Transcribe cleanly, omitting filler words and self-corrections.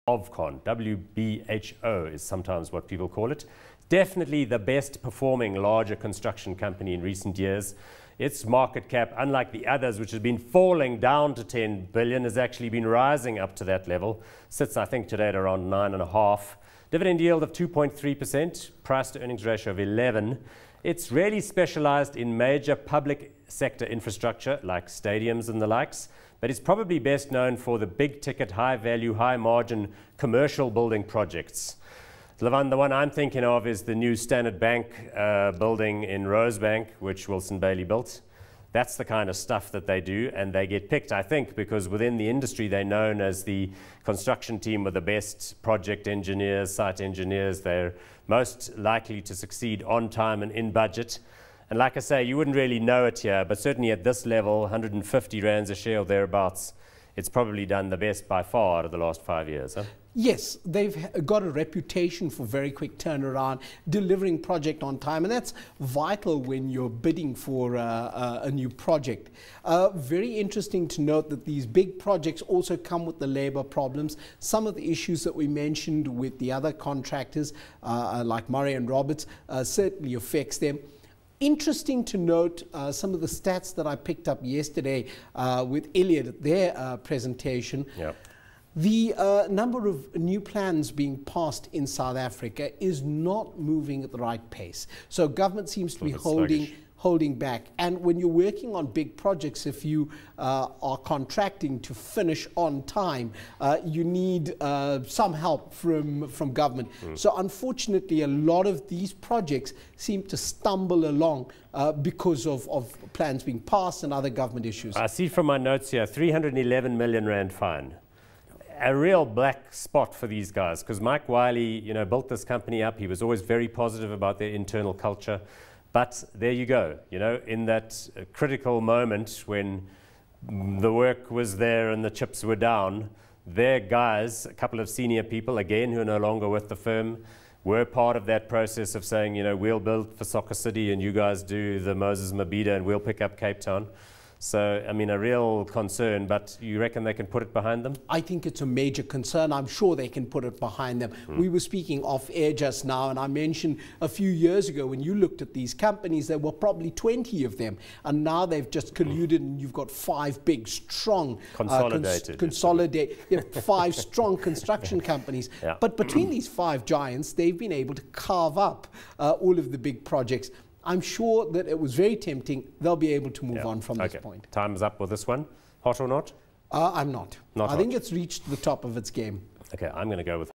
OVCON, WBHO is sometimes what people call it. Definitely the best performing larger construction company in recent years. Its market cap, unlike the others, which has been falling down to 10 billion, has actually been rising up to that level. Sits, I think, today at around 9.5. Dividend yield of 2.3%, price to earnings ratio of 11. It's really specialized in major public sector infrastructure like stadiums and the likes, but it's probably best known for the big ticket, high value, high margin commercial building projects. Lavan, the one I'm thinking of is the new Standard Bank building in Rosebank, which Wilson Bailey built. That's the kind of stuff that they do, and they get picked, I think, because within the industry they're known as the construction team with the best project engineers, site engineers. They're most likely to succeed on time and in budget. And like I say, you wouldn't really know it here, but certainly at this level, 150 rands a share or thereabouts, it's probably done the best by far out of the last 5 years. Huh? Yes, they've got a reputation for very quick turnaround, delivering project on time, and that's vital when you're bidding for a new project. Very interesting to note that these big projects also come with the labor problems. Some of the issues that we mentioned with the other contractors, like Murray and Roberts, certainly affects them. Interesting to note some of the stats that I picked up yesterday with Elliot at their presentation. Yep. The number of new plans being passed in South Africa is not moving at the right pace. So government seems to be holding back. And when you're working on big projects, if you are contracting to finish on time, you need some help from government. So unfortunately, a lot of these projects seem to stumble along because of plans being passed and other government issues. I see from my notes here, 311 million rand fine. A real black spot for these guys, because Mike Wiley, built this company up. He was always very positive about their internal culture. But there you go, in that critical moment when the work was there and the chips were down, their guys, a couple of senior people, again, who are no longer with the firm, were part of that process of saying, we'll build for Soccer City and you guys do the Moses Mabhida and we'll pick up Cape Town. So, I mean, a real concern, but you reckon they can put it behind them? I think it's a major concern. I'm sure they can put it behind them. We were speaking off air just now, and I mentioned a few years ago when you looked at these companies, there were probably 20 of them, and now they've just colluded, and you've got 5 big, strong, consolidated, 5 strong construction companies. Yeah. But between these 5 giants, they've been able to carve up all of the big projects. I'm sure that it was very tempting. They'll be able to move on from this point. Time's up with this one. Hot or not? I'm not. I think it's reached the top of its game. Okay, I'm going to go with